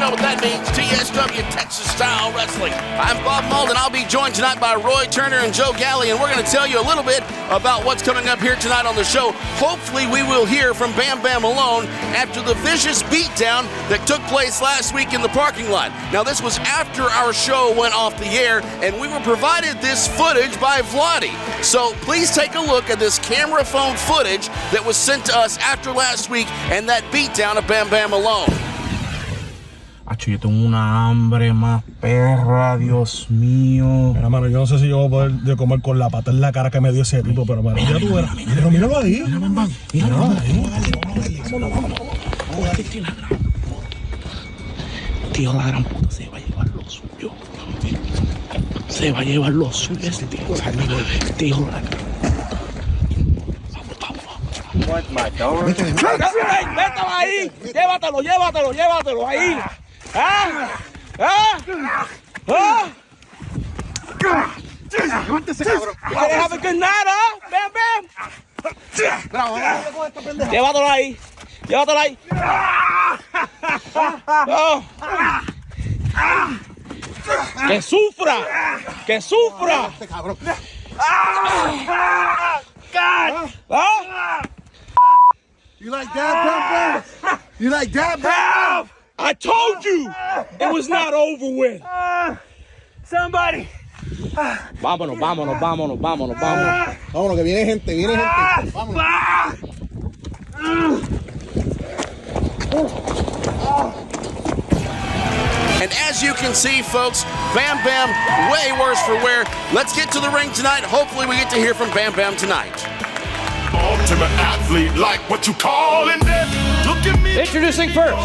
know what that means. TSW, Texas Style Wrestling. I'm Bob Malden. I'll be joined tonight by Roy Turner and Joe Galley, and we're going to tell you a little bit about what's coming up here tonight on the show. Hopefully we will hear from Bam Bam Malone after the vicious beatdown that took place last week in the parking lot. Now, this was after our show went off the air, and we were provided this footage by Vladi. So please take a look at this camera phone footage that was sent to us after last week and that beatdown of Bam Bam Malone. Acho, yo tengo una hambre más perra, Dios mío. Mira, mano, yo no sé si yo voy a poder de comer con la pata en la cara que me dio ese tipo, pero mano, ya tú verás. Pero míralo ahí. Míralo ahí. Vámonos. Tío, la gran puta se va a llevar lo suyo. Se va a llevar lo suyo ese tío. Tío, la gran puta. What, my dog? ¡Métalo ahí! ¡Llévatelo ahí! Levántese, cabrón. Have a good night, Bam Bam! Llévatelo ahí. Oh. ¡Que sufra! Este cabrón. You like that, Bam? You like that, Bam? I told you it was not over with. Somebody! Vámonos. Vámonos, que viene gente. Vámonos. And as you can see, folks, Bam Bam way worse for wear. Let's get to the ring tonight. Hopefully we get to hear from Bam Bam tonight. Ultimate athlete, like what you calling it? Look at me. Introducing first,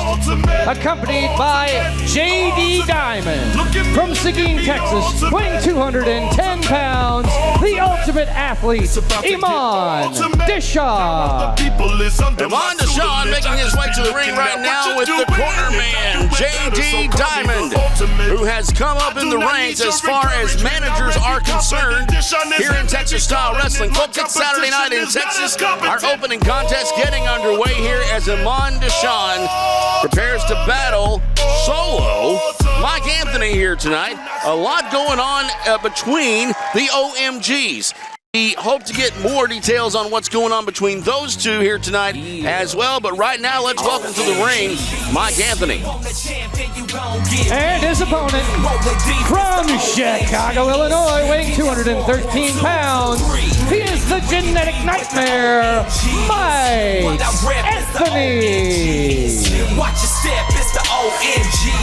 accompanied by J.D. Diamond from Seguin, Texas, weighing 210 pounds, the ultimate athlete, Iman Deshawn. Iman Deshawn making his way to the ring right now with the corner man, J.D. Diamond, who has come up in the ranks as far as managers are concerned here in Texas Style Wrestling. Folks, it's Saturday night in Texas. Our opening contest getting underway here as Iman Deshawn prepares to battle solo Mike Anthony here tonight. A lot going on between the OMGs. We hope to get more details on what's going on between those two here tonight as well. But right now, let's welcome to the ring Mike Anthony. And his opponent from Chicago, Illinois, weighing 213 pounds, he is the genetic nightmare, Mike Anthony. Watch your step, it's the OMG.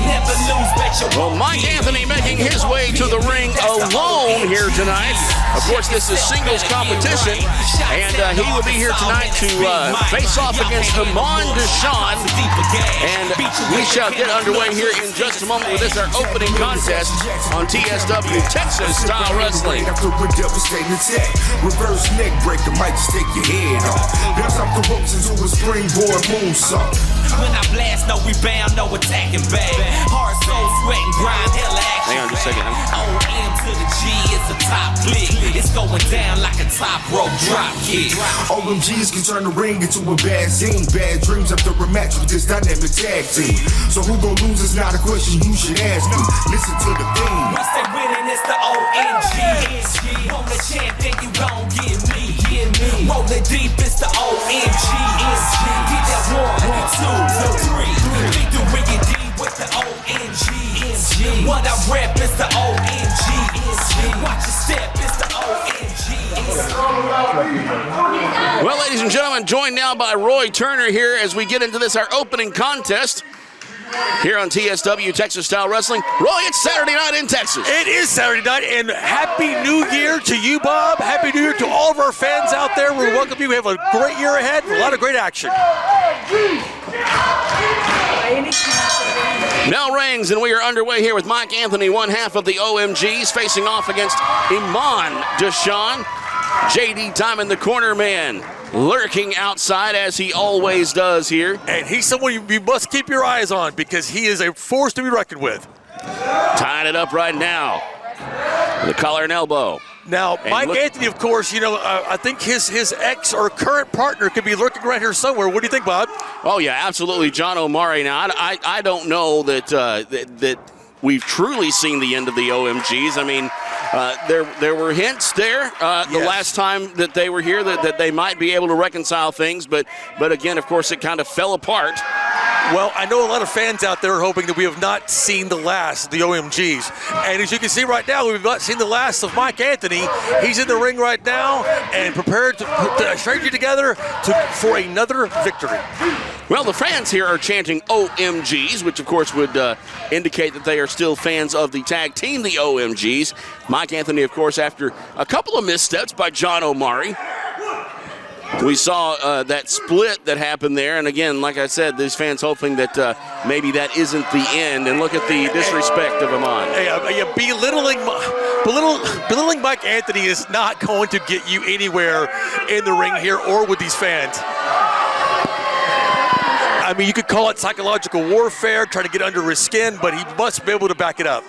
Never lose, bet you Well, Mike Anthony making his way to the ring alone here tonight. Of course, this is singles competition, and he will be here tonight to face off against Iman Deshawn. And we shall get underway here in just a moment with this, our opening contest on TSW Texas Style Wrestling. After a devastating attack, reverse neck breaker might just take your head off. Bounce off the ropes into a springboard moonsault. When I blast, no rebound, no attacking back. Hard soul, sweat and grind, hell action. Hang on just a second. OM to the G, it's a top click. It's going down like a top rope drop kick. OMGs can turn the ring into a bad scene. Bad dreams after a match with this dynamic tag team. So who gon' lose is not a question you should ask me. Listen to the theme. Once they winning, it's the OMG. On the champion, you gon' get me. Rolling deep, it's the OMG. Get that 1, 2, 3. Victory indeed with the OMG. What I rep is the OMG. Watch your step, it's the OMG. Well, ladies and gentlemen, joined now by Roy Turner here as we get into this, our opening contest here on TSW Texas Style Wrestling. Roy, it's Saturday night in Texas. It is Saturday night, and Happy New Year to you, Bob. Happy New Year to all of our fans out there. We welcome you. We have a great year ahead, a lot of great action. Bell rings, and we are underway here with Mike Anthony, one half of the OMGs, facing off against Iman Deshawn. J.D. Diamond, the corner man, lurking outside as he always does here. And he's someone you must keep your eyes on because he is a force to be reckoned with. Tying it up right now. The collar and elbow. Now, And Mike look- Anthony, of course, I think his ex or current partner could be lurking right here somewhere. What do you think, Bob? Oh, yeah, absolutely. John O'Mara. Now, I don't know that we've truly seen the end of the OMGs. I mean, there were hints there the last time that they were here that they might be able to reconcile things, but again, of course, it kind of fell apart. Well, I know a lot of fans out there are hoping that we have not seen the last of the OMGs. And as you can see right now, we've not seen the last of Mike Anthony. He's in the ring right now and prepared to put the strategy together for another victory. Well, the fans here are chanting OMGs, which of course would indicate that they are still fans of the tag team, the OMGs. Mike Anthony, of course, after a couple of missteps by John O'Mara. We saw that split that happened there, and again, like I said, these fans hoping that maybe that isn't the end. And look at the disrespect of Amon. Hey, belittling Mike Anthony is not going to get you anywhere in the ring here or with these fans. I mean, you could call it psychological warfare, trying to get under his skin, but he must be able to back it up.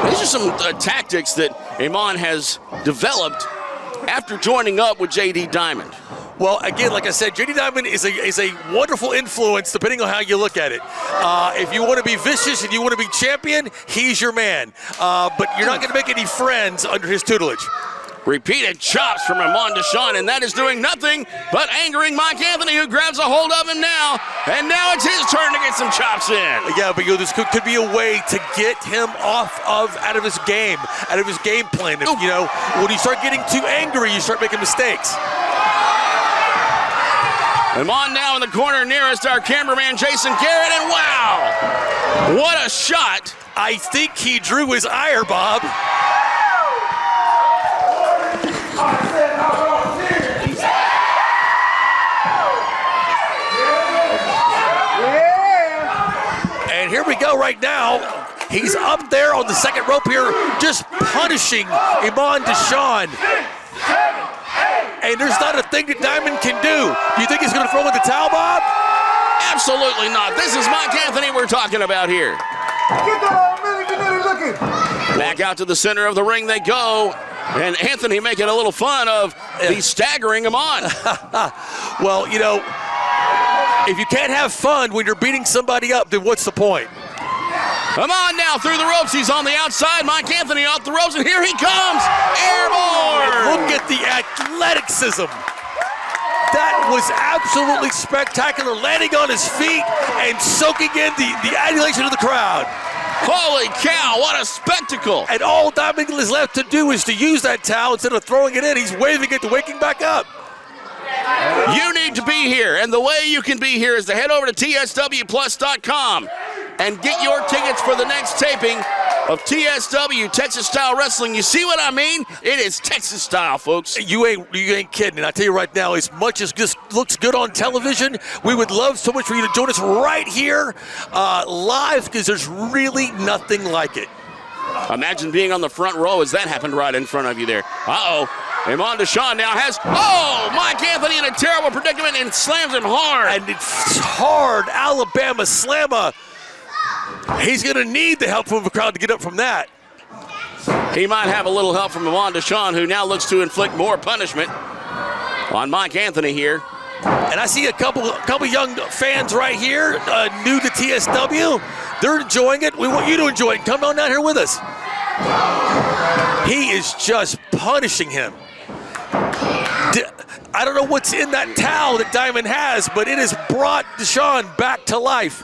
These are some tactics that Amon has developed after joining up with J.D. Diamond. Well, again, like I said, J.D. Diamond is a wonderful influence, depending on how you look at it. If you want to be vicious and you want to be champion, he's your man. But you're not going to make any friends under his tutelage. Repeated chops from Amon Deshawn, and that is doing nothing but angering Mike Anthony, who grabs a hold of him now. And now it's his turn to get some chops in. Yeah, but this could be a way to get him out of his game, out of his game plan. If, when you start getting too angry, you start making mistakes. Amon now in the corner nearest our cameraman, Jason Garrett, and wow! What a shot! I think he drew his ire, Bob. And here we go right now. He's up there on the second rope here, just punishing Amon Deshawn. And there's not a thing that Diamond can do. Do you think he's going to throw in the towel, Bob? Absolutely not. This is Mike Anthony we're talking about here. Back out to the center of the ring they go. And Anthony making a little fun of the staggering Amon. Well, if you can't have fun when you're beating somebody up, then what's the point? Amon now through the ropes. He's on the outside. Mike Anthony off the ropes, and here he comes. Airborne! Look at the athleticism. That was absolutely spectacular. Landing on his feet and soaking in the adulation of the crowd. Holy cow, what a spectacle. And all Diamond is left to do is to use that towel instead of throwing it in. He's waving it to waking back up. You need to be here, and the way you can be here is to head over to tswplus.com and get your tickets for the next taping of TSW, Texas Style Wrestling. You see what I mean? It is Texas style, folks. You ain't kidding. And I tell you right now, as much as this looks good on television, we would love so much for you to join us right here live, because there's really nothing like it. Imagine being on the front row as that happened right in front of you there. Uh-oh. Amon Deshawn now has, Mike Anthony in a terrible predicament and slams him hard. And it's hard. Alabama slammer. He's going to need the help from the crowd to get up from that. He might have a little help from Amon Deshawn, who now looks to inflict more punishment on Mike Anthony here. And I see a couple young fans right here, new to TSW. They're enjoying it. We want you to enjoy it. Come on down here with us. He is just punishing him. I don't know what's in that towel that Diamond has, but it has brought Deshawn back to life.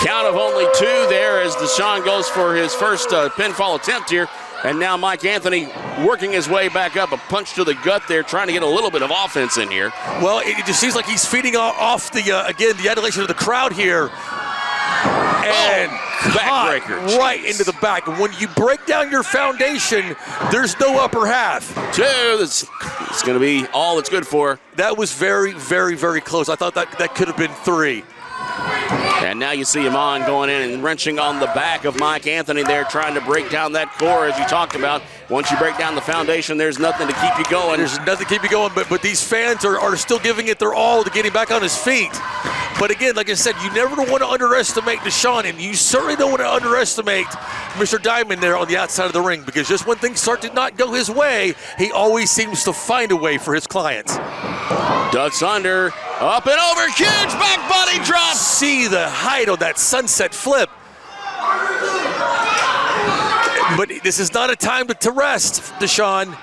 Count of only two there as Deshawn goes for his first pinfall attempt here. And now Mike Anthony working his way back up, a punch to the gut there, trying to get a little bit of offense in here. Well, it just seems like he's feeding off the adulation of the crowd here. And backbreaker. Right into the back. And when you break down your foundation, there's no upper half. Two, it's going to be all it's good for. That was very, very, very close. I thought that could have been three. And now you see Amon going in and wrenching on the back of Mike Anthony there, trying to break down that core, as you talked about. Once you break down the foundation, there's nothing to keep you going. There's nothing to keep you going, but these fans are still giving it their all to get him back on his feet. But again, like I said, you never want to underestimate Deshaun, and you certainly don't want to underestimate Mr. Diamond there on the outside of the ring, because just when things start to not go his way, he always seems to find a way for his clients. Ducks under, up and over, huge back body drop. See the height on that sunset flip. But this is not a time to rest, Deshaun.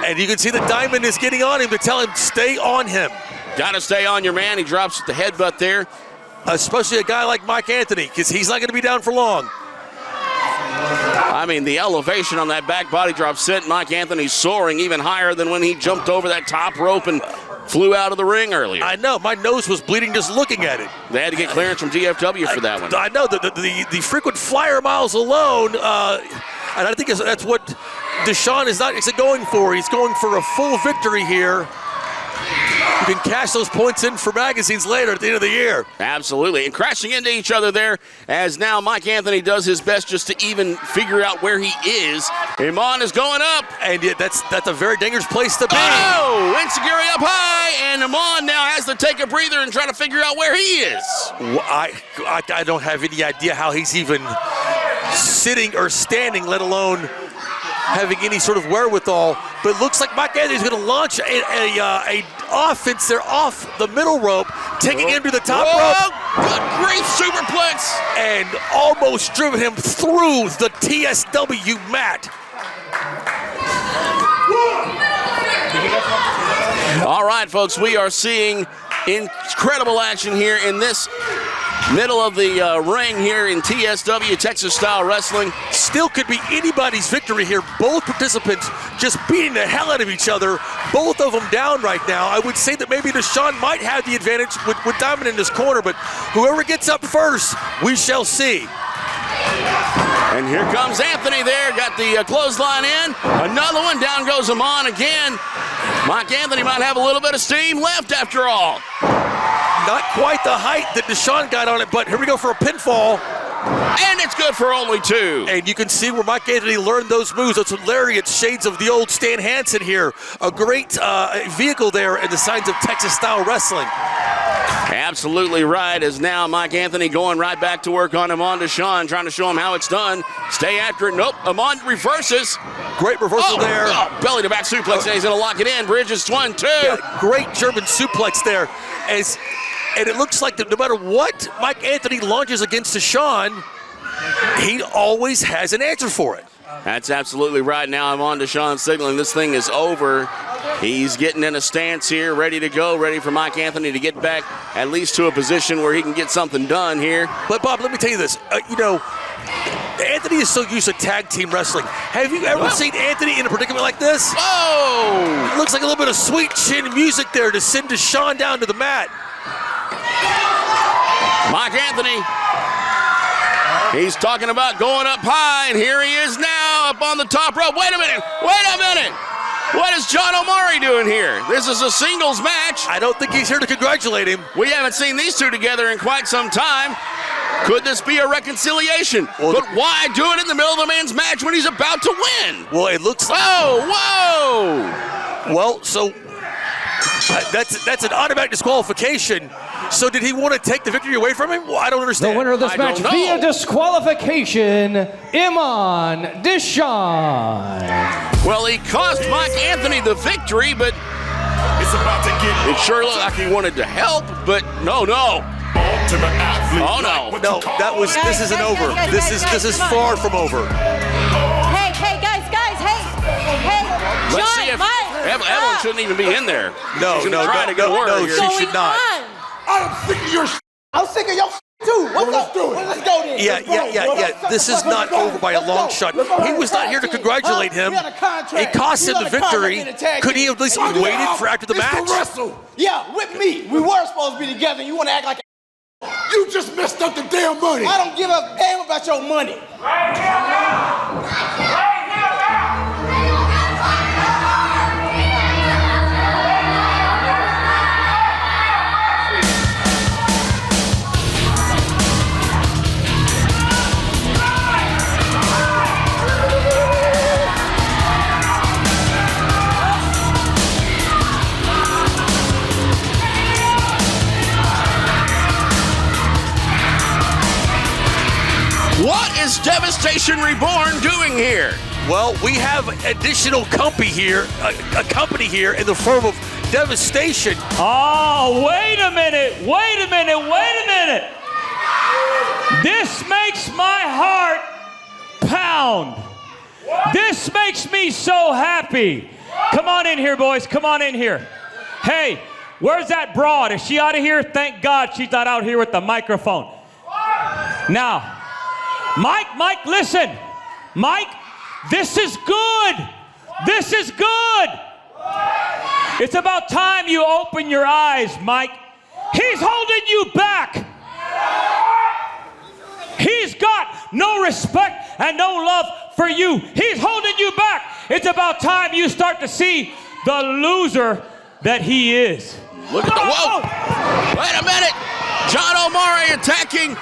And you can see that Diamond is getting on him to tell him, stay on him. Got to stay on your man. He drops the headbutt there. Especially a guy like Mike Anthony, because he's not going to be down for long. I mean, the elevation on that back body drop sent Mike Anthony soaring even higher than when he jumped over that top rope and flew out of the ring earlier. I know. My nose was bleeding just looking at it. They had to get clearance from DFW for that one. I know. The frequent flyer miles alone, and I think that's what Deshaun is going for. He's going for a full victory here. You can cash those points in for magazines later at the end of the year. Absolutely. And crashing into each other there as now Mike Anthony does his best just to even figure out where he is. Iman is going up. And yet that's a very dangerous place to be. Oh, Enziguri up high. And Iman now has to take a breather and try to figure out where he is. I don't have any idea how he's even sitting or standing, let alone having any sort of wherewithal. But it looks like Mike Anthony's going to launch a offense there off the middle rope, taking him to the top rope. Good grief, superplex. And almost driven him through the TSW mat. All right, folks, we are seeing incredible action here in this middle of the ring here in TSW, Texas Style Wrestling. Still could be anybody's victory here. Both participants just beating the hell out of each other. Both of them down right now. I would say that maybe Deshaun might have the advantage with Diamond in his corner, but whoever gets up first, we shall see. And here comes Anthony there, got the clothesline in. Another one, down goes Iman again. Mike Anthony might have a little bit of steam left after all. Not quite the height that Deshaun got on it, but here we go for a pinfall. And it's good for only two. And you can see where Mike Anthony learned those moves. Those lariats, shades of the old Stan Hansen here. A great vehicle there in the signs of Texas Style Wrestling. Absolutely right, as now Mike Anthony going right back to work on Iman Deshaun, trying to show him how it's done. Stay after it. Nope, Iman reverses. Great reversal there. Belly to back suplex, and he's going to lock it in. Bridges 1-2. Yeah, great German suplex there. And it looks like that no matter what Mike Anthony launches against Deshaun, he always has an answer for it. That's absolutely right. Now Iman Deshaun signaling this thing is over. He's getting in a stance here, ready to go, ready for Mike Anthony to get back at least to a position where he can get something done here. But Bob, let me tell you this. Anthony is so used to tag team wrestling. Have you ever seen Anthony in a predicament like this? Oh! It looks like a little bit of sweet chin music there to send Deshaun down to the mat. Mike Anthony, he's talking about going up high, and here he is now up on the top rope. Wait a minute. What is John Omari doing here? This is a singles match. I don't think he's here to congratulate him. We haven't seen these two together in quite some time. Could this be a reconciliation? But why do it in the middle of a man's match when he's about to win? Well, it looks like... Whoa! Well, so that's an automatic disqualification. So did he want to take the victory away from him? Well, I don't understand. The winner of this match via disqualification, Iman Deshaun. Well, he cost Mike Anthony the victory, but it sure looked like he wanted to help, but no. Oh, no. No, this isn't over. This is far from over. Hey, guys, hey. Let's see if Evelyn shouldn't even be in there. No, she should not. I'm sick of your I'm sick of your too. Let's go then. Yeah. This is not over by a long shot. He was not here to congratulate him. It cost him the victory. Could he have at least waited for after the match? Yeah, with me. We were supposed to be together. You want to act like you just messed up the damn money. I don't give a damn about your money. Right here. What is Devastation Reborn doing here? Well, we have additional company here in the form of Devastation. Oh, wait a minute. This makes my heart pound. This makes me so happy. Come on in here, boys. Come on in here. Hey, where's that broad? Is she out of here? Thank God she's not out here with the microphone. Now, Mike, listen. Mike, this is good. This is good. It's about time you open your eyes, Mike. He's holding you back. He's got no respect and no love for you. He's holding you back. It's about time you start to see the loser that he is. Look at the, whoa! Wait a minute! John Omari attacking,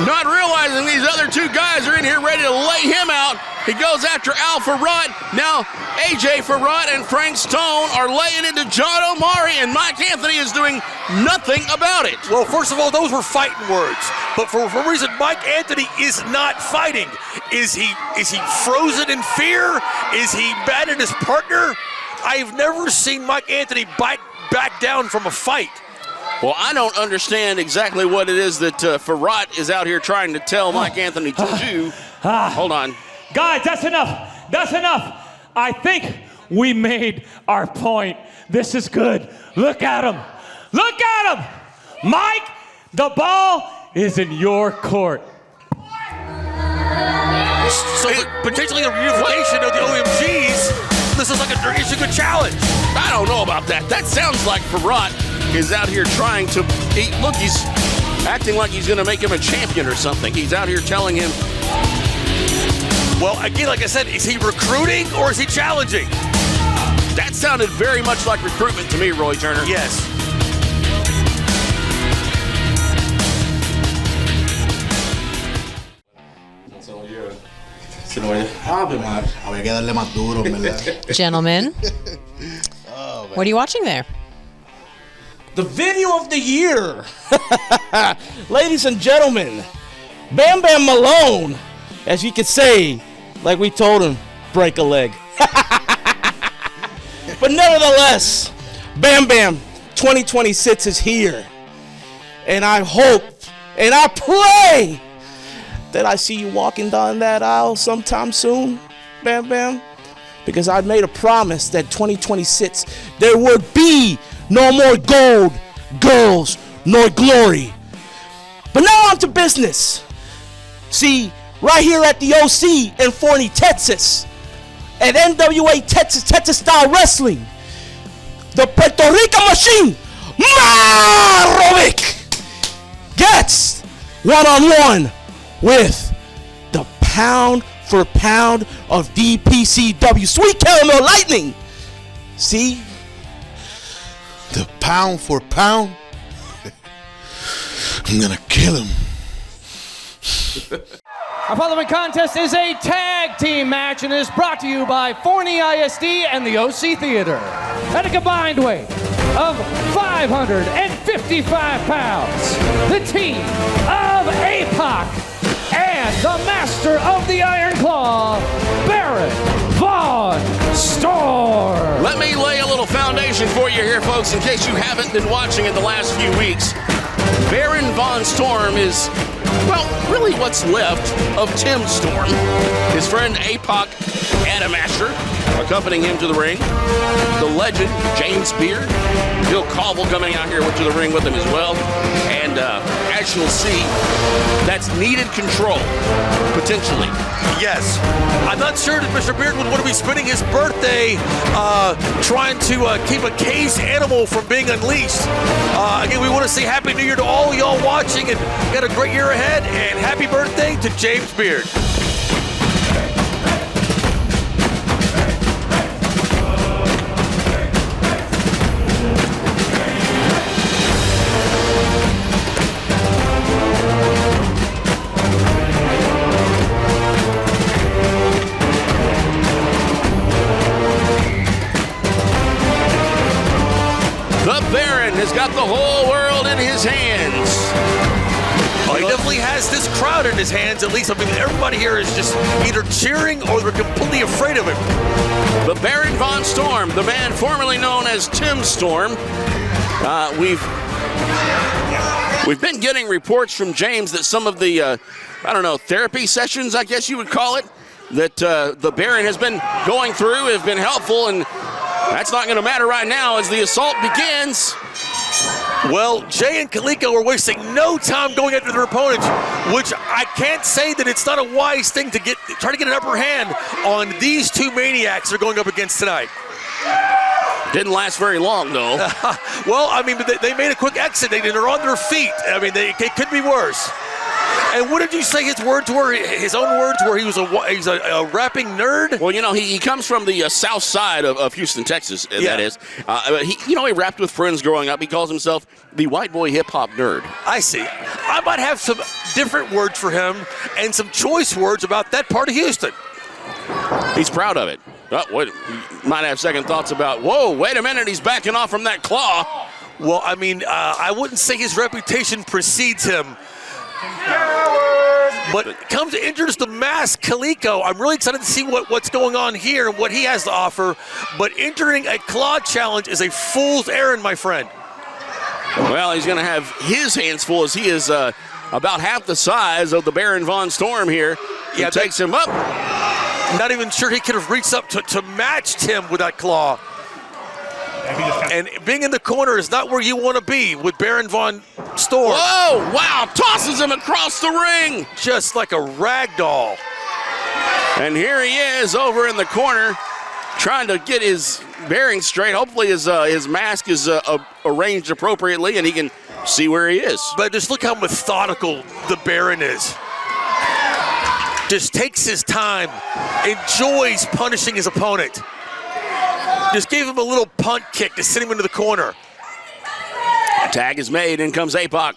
not realizing these other two guys are in here ready to lay him out. He goes after Al Farad. Now AJ Farad and Frank Stone are laying into John Omari, and Mike Anthony is doing nothing about it. Well, first of all, those were fighting words. But for some reason, Mike Anthony is not fighting. Is he frozen in fear? Is he mad at his partner? I've never seen Mike Anthony back down from a fight. Well, I don't understand exactly what it is that Farad is out here trying to tell Mike Anthony to do. Hold on. Guys, that's enough. That's enough. I think we made our point. This is good. Look at him. Look at him. Mike, the ball is in your court. So potentially the reunification of the OMGs, this is like it's a good challenge. I don't know about that. That sounds like Farad is out here trying to eat. Look, he's acting like he's going to make him a champion or something. He's out here telling him. Well, again, like I said, is he recruiting or is he challenging? That sounded very much like recruitment to me, Roy Turner. Yes. Había que darle más duro, ¿verdad? Gentlemen, what are you watching there? The video of the year. Ladies and gentlemen, Bam Bam Malone, as you could say, like we told him, break a leg. But nevertheless, Bam Bam 2026 is here. And I hope and I pray that I see you walking down that aisle sometime soon, Bam Bam. Because I made a promise that 2026 there would be no more gold, girls, nor glory. But now on to business. See, right here at the OC in Forney, Texas, at NWA Texas Style Wrestling, the Puerto Rican Machine, Marovic, gets one-on-one with the pound for pound of DPCW, Sweet Caramel Lightning. See? The pound for pound? I'm gonna kill him. Our following contest is a tag team match and is brought to you by Forney ISD and the OC Theater. At a combined weight of 555 pounds, the team of APOC and the master of the Iron Claw, Baron Von Storm. Let me lay a little foundation for you here, folks, in case you haven't been watching in the last few weeks. Baron Von Storm is, well, really what's left of Tim Storm. His friend APOC Adamaster accompanying him to the ring. The legend, James Beard. Bill Colville coming out here to the ring with him as well. And as you'll see, that's needed control, potentially. Yes. I'm not sure that Mr. Beard would want to be spending his birthday trying to keep a caged animal from being unleashed. Again, we want to say Happy New Year to all y'all watching, and got a great year ahead, and happy birthday to James Beard. The Baron has got the whole world in his hands. Oh, he definitely has this crowd blood in his hands. At least, I mean, everybody here is just either cheering or they're completely afraid of him. The Baron Von Storm, the man formerly known as Tim Storm. We've been getting reports from James that some of the, therapy sessions, I guess you would call it, that the Baron has been going through have been helpful, and that's not going to matter right now as the assault begins. Well, Jay and Kaliko are wasting no time going after their opponents, which I can't say that it's not a wise thing to try to get an upper hand on these two maniacs they're going up against tonight. Didn't last very long, though. Well, I mean, but they made a quick exit. They're on their feet. I mean, it could be worse. And what did you say his words were? His own words were he's a rapping nerd? Well, he comes from the south side of Houston, Texas, that is. He rapped with friends growing up. He calls himself the white boy hip-hop nerd. I see. I might have some different words for him and some choice words about that part of Houston. He's proud of it. Might have second thoughts about, whoa, wait a minute, he's backing off from that claw. Well, I mean, I wouldn't say his reputation precedes him. But comes to introduce the masked Kaliko. I'm really excited to see what's going on here and what he has to offer. But entering a claw challenge is a fool's errand, my friend. Well, he's going to have his hands full as he is about half the size of the Baron Von Storm here. He takes him up. Not even sure he could have reached up to match Tim with that claw. And being in the corner is not where you want to be with Baron Von Storm. Whoa, wow, tosses him across the ring. Just like a rag doll. And here he is over in the corner trying to get his bearings straight. Hopefully his mask is arranged appropriately and he can see where he is. But just look how methodical the Baron is. Just takes his time, enjoys punishing his opponent. Just gave him a little punt kick to send him into the corner. Tag is made, in comes APOC.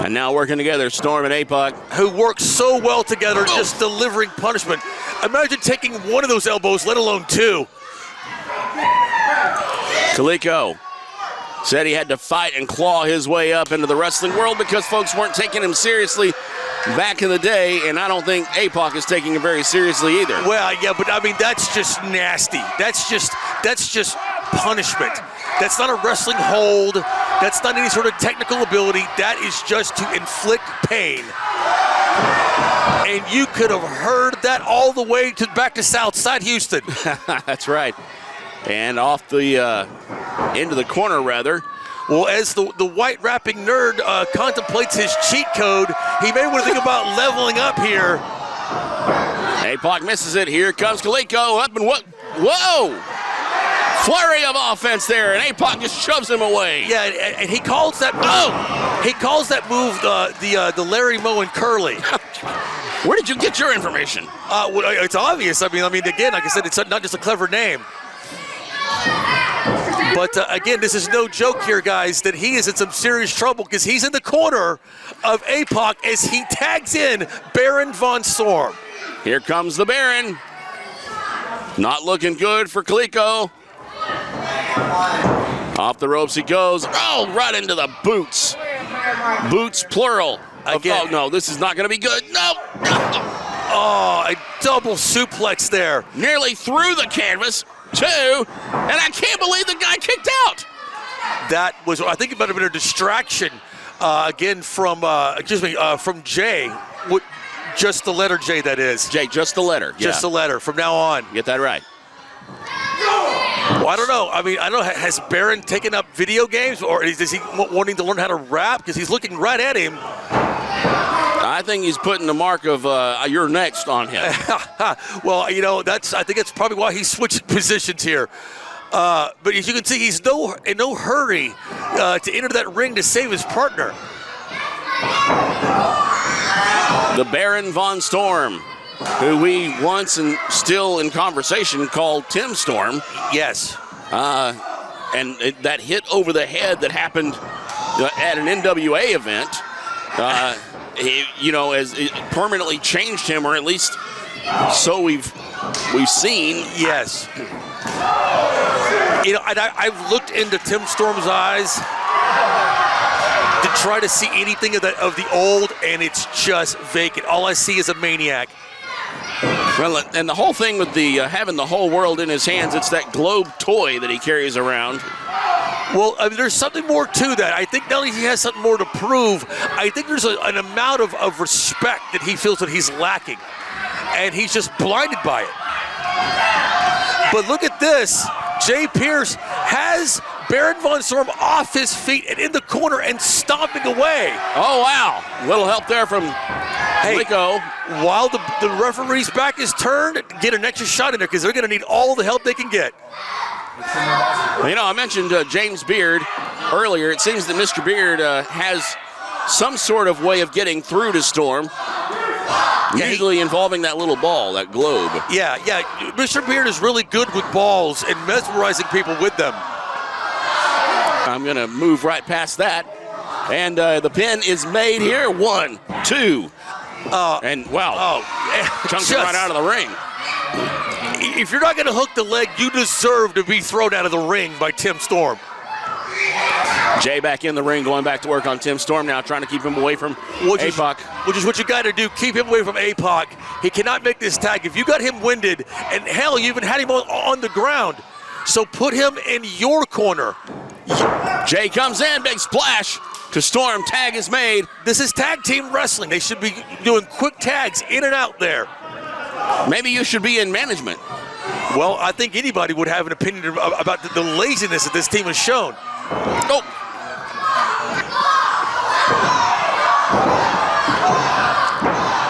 And now working together, Storm and APOC. Who work so well together, just delivering punishment. Imagine taking one of those elbows, let alone two. Kaliko said he had to fight and claw his way up into the wrestling world because folks weren't taking him seriously back in the day, and I don't think APOC is taking it very seriously either. Well, yeah, but I mean, that's just nasty. That's just punishment. That's not a wrestling hold. That's not any sort of technical ability. That is just to inflict pain. And you could have heard that all the way back to Southside Houston. That's right. And off the into the corner, rather. Well, as the white rapping nerd contemplates his cheat code, he may want to think about leveling up here. APOC misses it. Here comes Kaliko up and what? Whoa! Flurry of offense there, and APOC just shoves him away. Yeah, and he calls that move. He calls that move the Larry Moe and Curly. Where did you get your information? Well, it's obvious. I mean, again, like I said, it's not just a clever name. But again, this is no joke here, guys, that he is in some serious trouble because he's in the corner of APOC as he tags in Baron Von Storm. Here comes the Baron. Not looking good for Kaliko. Off the ropes he goes. Oh, right into the boots. Boots, plural. Again. Oh, no, this is not going to be good. No. Oh, a double suplex there. Nearly through the canvas. Two, and I can't believe the guy kicked out. That was, I think it might have been a distraction again from Jay. Just the letter J, that is. Jay, just the letter. Just the letter from now on. Get that right. Well, I don't know. I mean, I don't know. Has Baron taken up video games, or is he wanting to learn how to rap? Because he's looking right at him. I think he's putting the mark of you're next on him. Well, I think that's probably why he's switching positions here. But as you can see, he's in no hurry to enter that ring to save his partner. The Baron Von Storm, who we once and still in conversation called Tim Storm. Yes. And that hit over the head that happened at an NWA event, as it permanently changed him, or at least so we've seen. Yes. I've looked into Tim Storm's eyes to try to see anything of the old and it's just vacant. All I see is a maniac. Well, and the whole thing with the having the whole world in his hands, it's that globe toy that he carries around. Well, I mean, there's something more to that. I think not only he has something more to prove, I think there's an amount of respect that he feels that he's lacking. And he's just blinded by it. But look at this. Jay Pierce has Baron Von Storm off his feet and in the corner and stomping away. Oh, wow. Little help there from Lico. While the referee's back is turned, get an extra shot in there because they're going to need all the help they can get. You know, I mentioned James Beard earlier. It seems that Mr. Beard has some sort of way of getting through to Storm. Usually involving that little ball, that globe. Yeah. Mr. Beard is really good with balls and mesmerizing people with them. I'm going to move right past that. And the pin is made here. 1, 2. And wow. Chunks it right out of the ring. If you're not going to hook the leg, you deserve to be thrown out of the ring by Tim Storm. Jay back in the ring, going back to work on Tim Storm now, trying to keep him away from APOC. Which is what you got to do, keep him away from APOC. He cannot make this tag. If you got him winded, and hell, you even had him on the ground, so put him in your corner. Jay comes in, big splash to Storm, tag is made. This is tag team wrestling. They should be doing quick tags in and out there. Maybe you should be in management. Well, I think anybody would have an opinion about the laziness that this team has shown. Oh.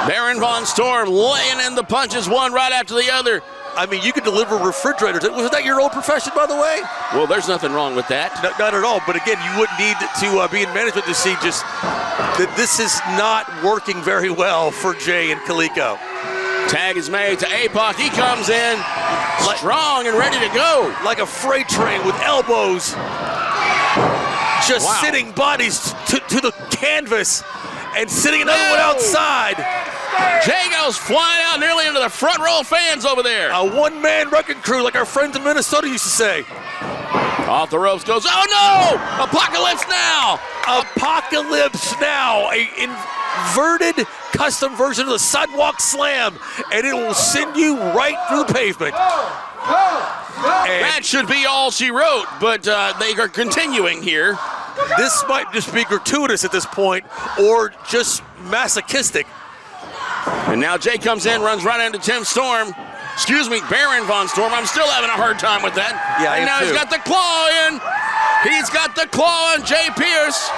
Baron Von Storm laying in the punches, one right after the other. I mean, you could deliver refrigerators. Was that your old profession, by the way? Well, there's nothing wrong with that. Not at all. But again, you wouldn't need to be in management to see just that this is not working very well for Jay and Kaliko. Tag is made to APOC. He comes in strong and ready to go. Like a freight train with elbows. Just sitting bodies to the canvas and sitting another one outside. Jay goes flying out nearly into the front row of fans over there. A one-man wrecking crew like our friends in Minnesota used to say. Off the ropes goes, oh no! Apocalypse Now! Apocalypse Now, a inverted custom version of the Sidewalk Slam, and it will send you right through the pavement. That should be all she wrote, but they are continuing here. This might just be gratuitous at this point, or just masochistic. And now Jay comes in, runs right into Tim Storm. Excuse me, Baron Von Storm. I'm still having a hard time with that. Yeah, and now he's got the claw in. He's got the claw on Jay Pierce.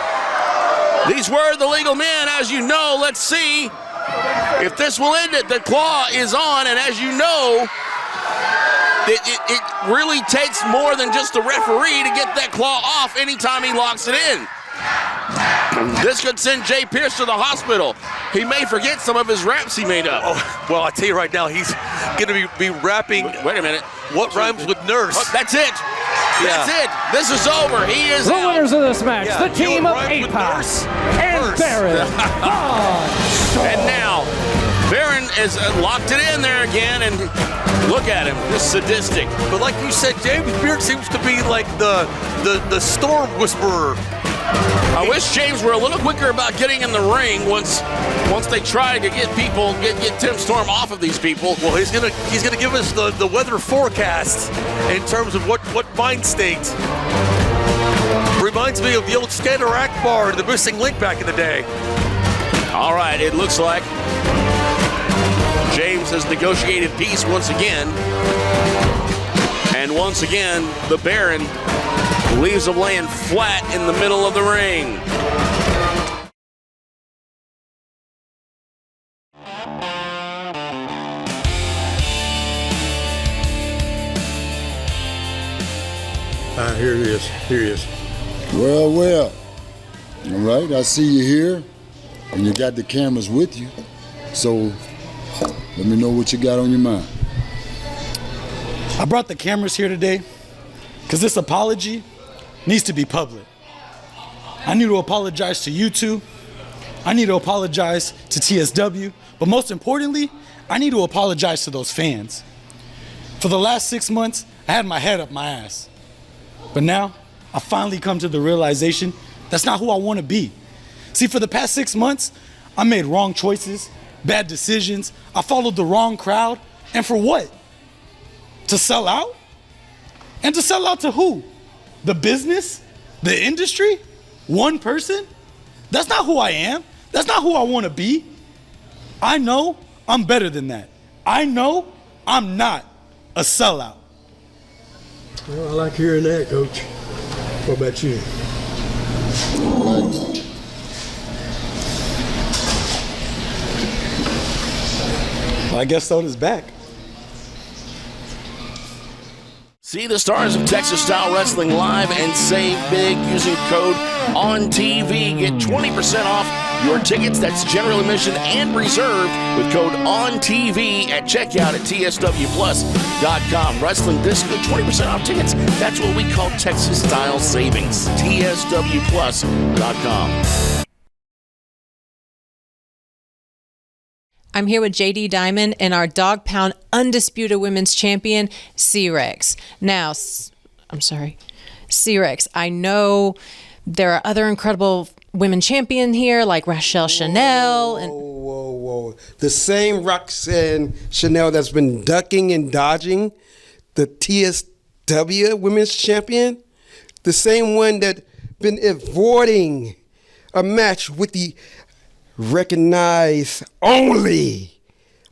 These were the legal men, as you know. Let's see if this will end it. The claw is on, and as you know, it really takes more than just the referee to get that claw off anytime he locks it in. This could send Jay Pierce to the hospital. He may forget some of his raps he made up. Oh, well, I'll tell you right now, he's going to be rapping. Wait a minute. What rhymes with nurse? Oh, that's it. That's it. This is over. He is the out. winners of this match, the team of APOC and Baron Von Storm. And now, Baron is locked it in there again, and look at him, just sadistic. But like you said, James Beard seems to be like the storm whisperer. I wish James were a little quicker about getting in the ring once they tried to get Tim Storm off of these people. Well, he's gonna give us the weather forecast in terms of what mind state. Reminds me of the old Skander Akbar and the Missing Link back in the day. All right, it looks like James has negotiated peace once again. And once again, the Baron leaves him laying flat in the middle of the ring. Here he is. Here he is. Well. All right, I see you here, and you got the cameras with you. So let me know what you got on your mind. I brought the cameras here today because this apology needs to be public. I need to apologize to you two. I need to apologize to TSW. But most importantly, I need to apologize to those fans. For the last 6 months, I had my head up my ass. But now, I finally come to the realization that's not who I want to be. See, for the past 6 months, I made wrong choices, bad decisions. I followed the wrong crowd. And for what? To sell out? And to sell out to who? The business? The industry? One person? That's not who I am. That's not who I want to be. I know I'm better than that. I know I'm not a sellout. Well, I like hearing that, Coach. What about you? I guess so does back. See the stars of Texas Style Wrestling live and save big using code ONTV. Get 20% off your tickets. That's general admission and reserved with code ONTV at checkout at TSWplus.com. Wrestling this good, 20% off tickets. That's what we call Texas Style savings. TSWplus.com. I'm here with JD Diamond and our dog pound undisputed women's champion, C-Rex. Now, C-Rex, I know there are other incredible women champion here like Rachel Chanel. Whoa. The same Roxanne Chanel that's been ducking and dodging the TSW women's champion, the same one that been avoiding a match with the recognized, only,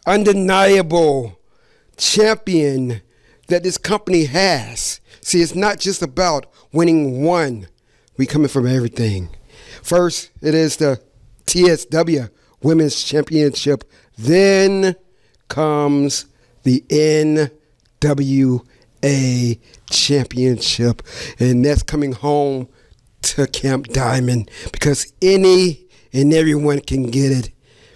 undeniable champion that this company has. See, it's not just about winning one. We coming from everything. First, it is the TSW Women's Championship. Then comes the NWA Championship. And that's coming home to Camp Diamond because any and everyone can get it,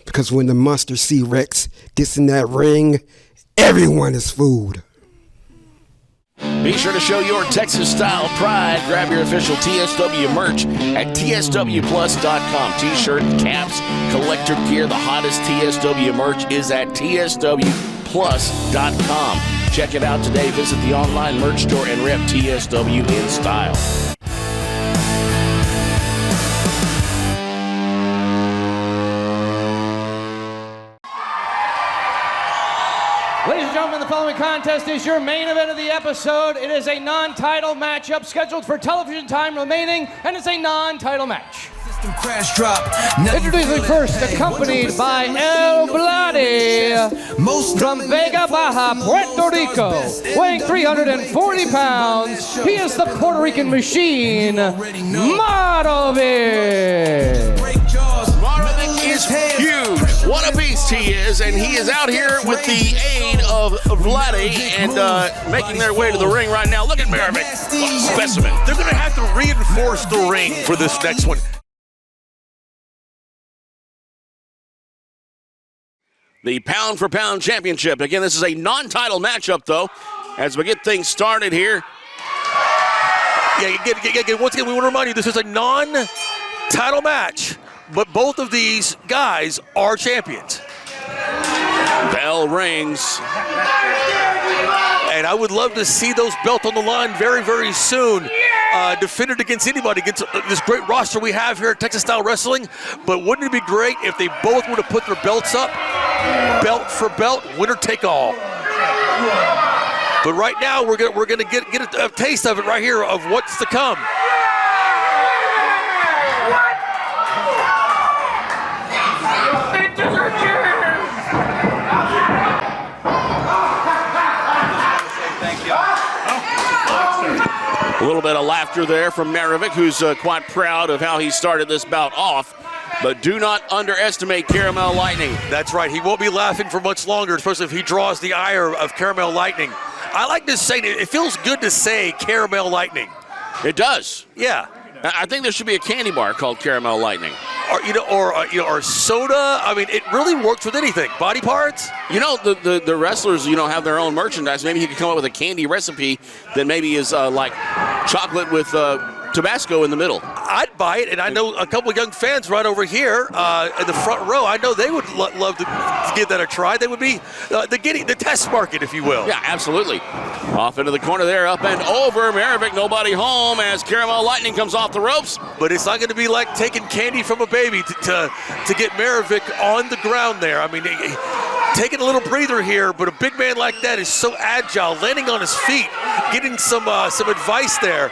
because when the monster C-Rex gets in that ring, everyone is food. Be sure to show your Texas style pride. Grab your official TSW merch at TSWplus.com. T-shirt, caps, collector gear. The hottest TSW merch is at TSWplus.com. Check it out today. Visit the online merch store and rep TSW in style. Ladies and gentlemen, the following contest is your main event of the episode. It is a non-title matchup scheduled for television time remaining, and it's a non-title match. Introducing first, accompanied by El Vladi from Vega Baja, Puerto Rico, weighing 340 pounds. He is the Puerto Rican machine, Marovic. Marovic is huge. What a beast he is, and he is out here with the aid of Vladi and making their way to the ring right now. Look at Marovic. What a specimen. They're going to have to reinforce the ring for this next one. The pound-for-pound championship. Again, this is a non-title matchup, though, as we get things started here. Yeah, once again, we want to remind you, this is a non-title match, but both of these guys are champions. Bell rings. And I would love to see those belts on the line very, very soon. Defended against anybody, against this great roster we have here at Texas Style Wrestling. But wouldn't it be great if they both would have put their belts up, belt for belt, winner take all. But right now we're gonna get a taste of it right here of what's to come. A little bit of laughter there from Marovic, who's quite proud of how he started this bout off. But do not underestimate Caramel Lightning. That's right. He won't be laughing for much longer, especially if he draws the ire of Caramel Lightning. I like to say, it feels good to say Caramel Lightning. It does. Yeah. I think there should be a candy bar called Caramel Lightning. Or soda. I mean, it really works with anything. Body parts. The wrestlers, have their own merchandise. Maybe he could come up with a candy recipe that maybe is like chocolate with Tabasco in the middle. I'd buy it, and I know a couple of young fans right over here in the front row. I know they would love to give that a try. They would be the test market, if you will. Yeah, absolutely. Off into the corner there, up and over. Maravik, nobody home as Caramel Lightning comes off the ropes. But it's not going to be like taking candy from a baby to get Maravik on the ground there. I mean, taking a little breather here, but a big man like that is so agile, landing on his feet, getting some advice there.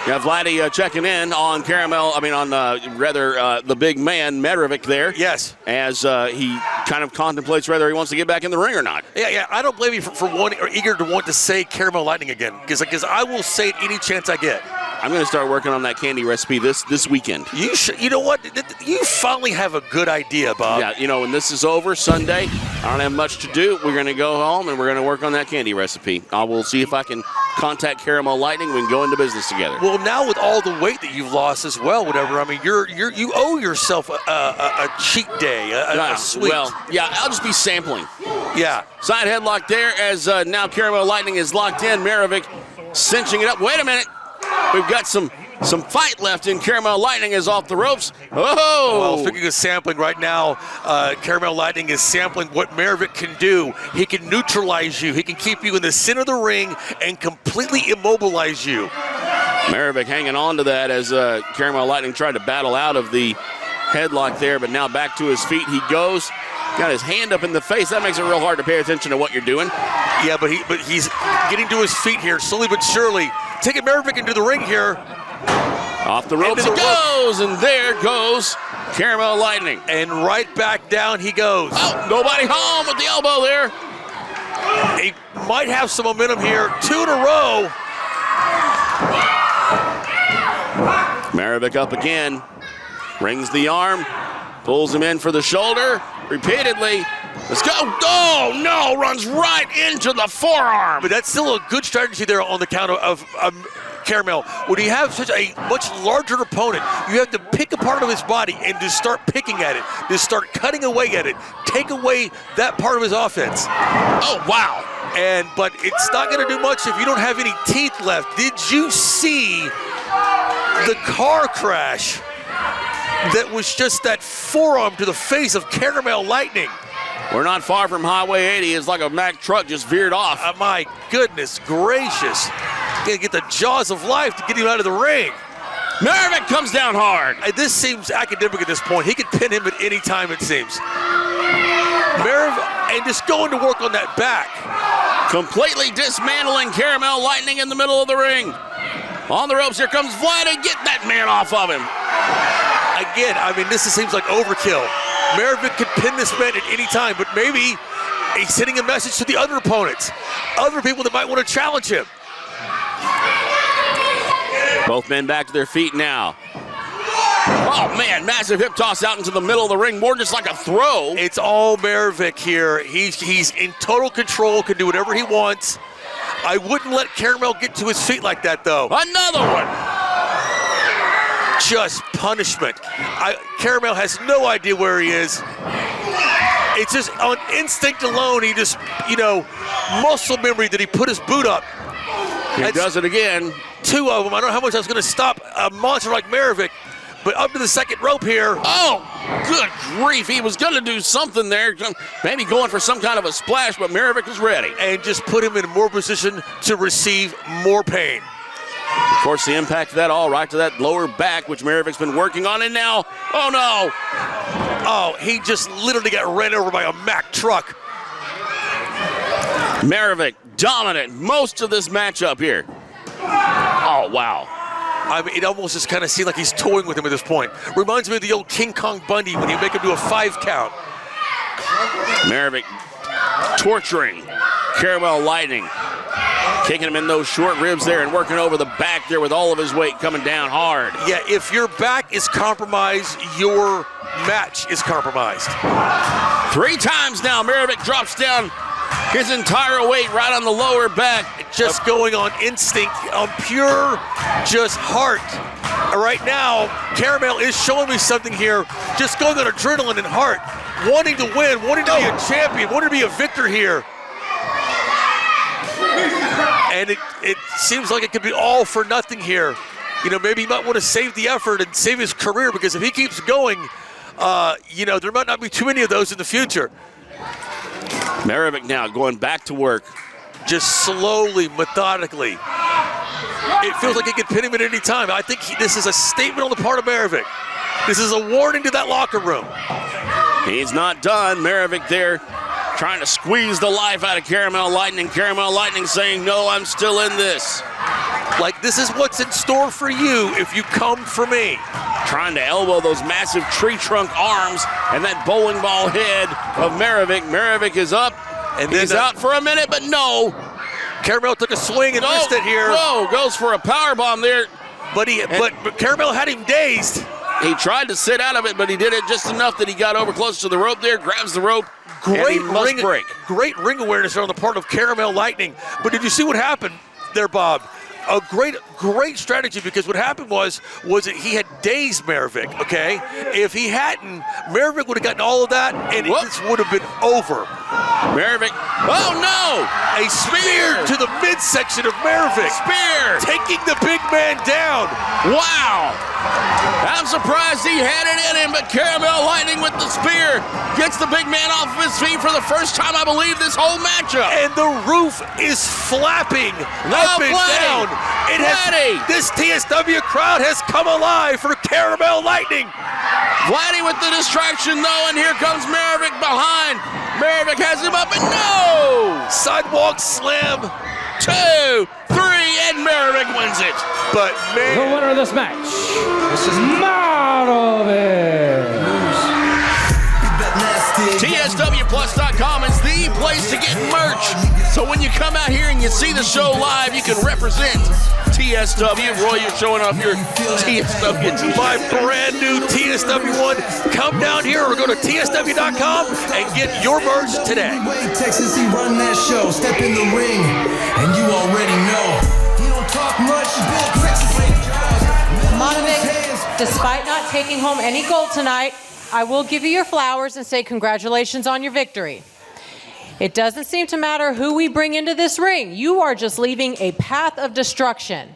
Yeah, Vladdy checking in on the big man, Maravik there. Yes. As he kind of contemplates whether he wants to get back in the ring or not. Yeah, I don't blame you for wanting or eager to want to say Caramel Lightning again, because I will say it any chance I get. I'm going to start working on that candy recipe this weekend. You know what? You finally have a good idea, Bob. Yeah, when this is over, Sunday, I don't have much to do. We're going to go home and we're going to work on that candy recipe. I will see if I can contact Caramel Lightning. We can go into business together. Well, now with all the weight that you've lost as well, whatever, I mean, you owe yourself a cheat day, a sweet. Well, yeah, I'll just be sampling. Yeah. Side headlock there as now Caramel Lightning is locked in. Maravik cinching it up. Wait a minute. We've got some fight left in. Caramel Lightning is off the ropes. Oh! Well, speaking of sampling right now, Caramel Lightning is sampling what Maravik can do. He can neutralize you. He can keep you in the center of the ring and completely immobilize you. Maravik hanging on to that as Caramel Lightning tried to battle out of the headlock there, but now back to his feet he goes. Got his hand up in the face. That makes it real hard to pay attention to what you're doing. Yeah, but he's getting to his feet here, slowly but surely. Taking Maravik into the ring here. Off the ropes it goes, and there goes Caramel Lightning. And right back down he goes. Oh, nobody home with the elbow there. He might have some momentum here. 2 in a row. Maravik up again. Rings the arm. Pulls him in for the shoulder. Repeatedly. Let's go. Oh, no. Runs right into the forearm. But that's still a good strategy there on the count of Caramel. When you have such a much larger opponent, you have to pick a part of his body and just start picking at it. Just start cutting away at it. Take away that part of his offense. Oh, wow. But it's not going to do much if you don't have any teeth left. Did you see the car crash that was just that forearm to the face of Caramel Lightning? We're not far from Highway 80. It's like a Mack truck just veered off. My goodness gracious. Gonna get the jaws of life to get him out of the ring. Maravik comes down hard. This seems academic at this point. He could pin him at any time, it seems. And just going to work on that back. Completely dismantling Caramel Lightning in the middle of the ring. On the ropes, here comes Vladdy. Get that man off of him. Again, I mean, this seems like overkill. Maravik could pin this man at any time, but maybe he's sending a message to the other opponents, other people that might want to challenge him. Both men back to their feet now. Oh, man, massive hip toss out into the middle of the ring, more just like a throw. It's all Maravik here. He's in total control, can do whatever he wants. I wouldn't let Caramel get to his feet like that, though. Another one. Just punishment. Caramel has no idea where he is. It's just on instinct alone, he just, muscle memory that he put his boot up. He does it again. 2 of them. I don't know how much I was going to stop a monster like Maravik, but up to the second rope here. Oh, good grief. He was going to do something there, maybe going for some kind of a splash, but Maravik was ready. And just put him in more position to receive more pain. Of course, the impact of that all right to that lower back, which Maravik's been working on, and now, oh no! Oh, he just literally got ran over by a Mack truck. Maravik dominant most of this matchup here. Oh, wow. I mean, it almost just kind of seemed like he's toying with him at this point. Reminds me of the old King Kong Bundy when you make him do a 5 count. Maravik torturing Caramel Lightning. Kicking him in those short ribs there and working over the back there with all of his weight coming down hard. Yeah, if your back is compromised, your match is compromised. 3 times now, Maravik drops down his entire weight right on the lower back. Just going on instinct, on pure just heart. Right now, Caramel is showing me something here. Just going on adrenaline and heart. Wanting to win, wanting to be a champion, wanting to be a victor here. And it seems like it could be all for nothing here. maybe he might want to save the effort and save his career, because if he keeps going, there might not be too many of those in the future. Maravik now going back to work. Just slowly, methodically. It feels like he could pin him at any time. I think this is a statement on the part of Maravik. This is a warning to that locker room. He's not done. Maravik there trying to squeeze the life out of Caramel Lightning. Caramel Lightning saying, no, I'm still in this. Like, this is what's in store for you if you come for me. Trying to elbow those massive tree trunk arms and that bowling ball head of Maravik. Maravik is up. And he's out for a minute, but no. Caramel took a swing and missed it here. Whoa, goes for a power bomb there. But Caramel had him dazed. He tried to sit out of it, but he did it just enough that he got over close to the rope there, grabs the rope, and he must break. Great ring awareness on the part of Caramel Lightning. But did you see what happened there, Bob? A great strategy, because what happened was that he had dazed Maravik, okay? If he hadn't, Maravik would have gotten all of that, and this would have been over. Maravik, oh no! A spear to the midsection of Maravik. Spear! Taking the big man down. Wow! I'm surprised he had it in him, but Caramel Lightning with the spear gets the big man off of his feet for the first time, I believe, this whole matchup. And the roof is flapping up and down. This TSW crowd has come alive for Caramel Lightning. Vladdy with the distraction though, and here comes Maravik behind. Maravik has him up and no! Sidewalk slam. 2, 3, and Maravik wins it. But man, the winner of this match, Maravik. TSWplus.com is the place to get merch. So when you come out here and you see the show live, you can represent TSW. Roy, you're showing off your TSW t-shirt. My brand new TSW one. Come down here or go to TSW.com and get your merch today. Texas, he run that show. Step in the ring, and you already know. He don't talk much. Maravik, despite not taking home any gold tonight, I will give you your flowers and say congratulations on your victory. It doesn't seem to matter who we bring into this ring. You are just leaving a path of destruction.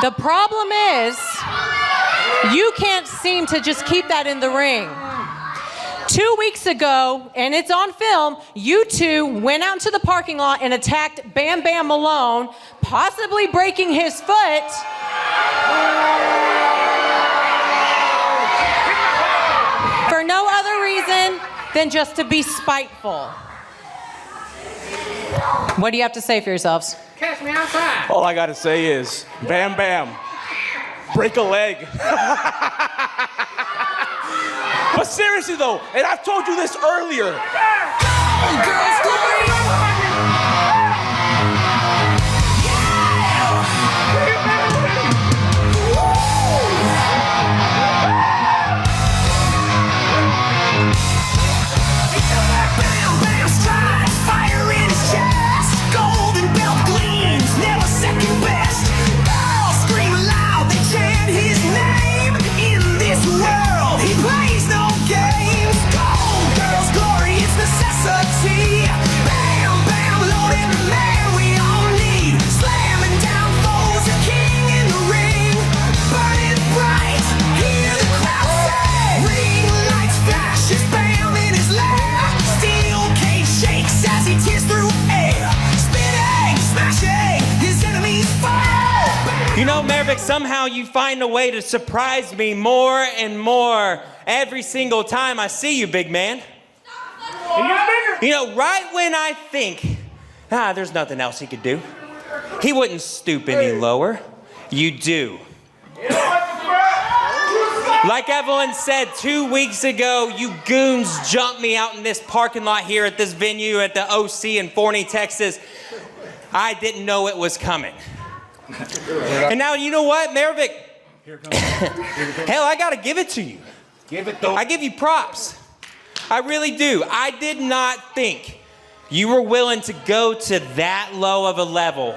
The problem is, you can't seem to just keep that in the ring. 2 weeks ago, and it's on film, you two went out into the parking lot and attacked Bam Bam Malone, possibly breaking his foot. For no other reason than just to be spiteful. What do you have to say for yourselves? Catch me outside. All I gotta say is, Bam Bam, break a leg. But seriously though, and I've told you this earlier. You know, Maravik, somehow you find a way to surprise me more and more every single time I see you, big man. You know, right when I think, there's nothing else he could do, he wouldn't stoop any lower. You do. Like Evelyn said 2 weeks ago, you goons jumped me out in this parking lot here at this venue at the OC in Forney, Texas. I didn't know it was coming. And now, you know what, Maravik? Hell, I gotta give it to you. Give it though. I give you props. I really do. I did not think you were willing to go to that low of a level.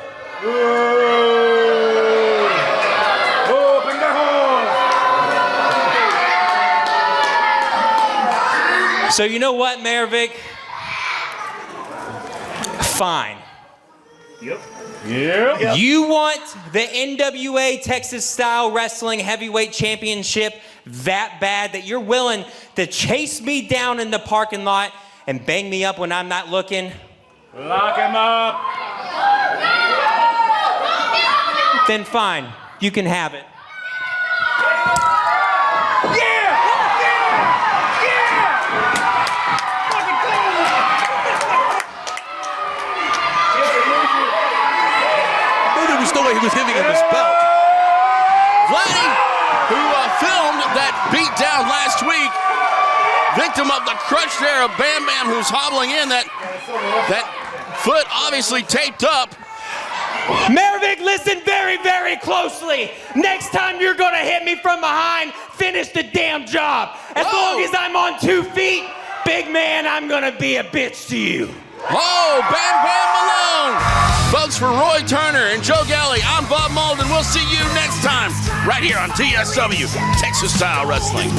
So you know what, Maravik? Fine. Yep. You want the NWA Texas Style Wrestling Heavyweight Championship that bad that you're willing to chase me down in the parking lot and bang me up when I'm not looking? Lock him up. Then fine, you can have it. There was no way he was hitting him his belt. Vladdy, who filmed that beatdown last week, victim of the crutch there of Bam Bam, who's hobbling in, that foot obviously taped up. Maravik, listen very, very closely. Next time you're gonna hit me from behind, finish the damn job. As long as I'm on 2 feet, big man, I'm gonna be a bitch to you. Oh, Bam Bam Malone! Folks, for Roy Turner and Joe Gelly, I'm Bob Malden. We'll see you next time, right here on TSW, Texas Style Wrestling.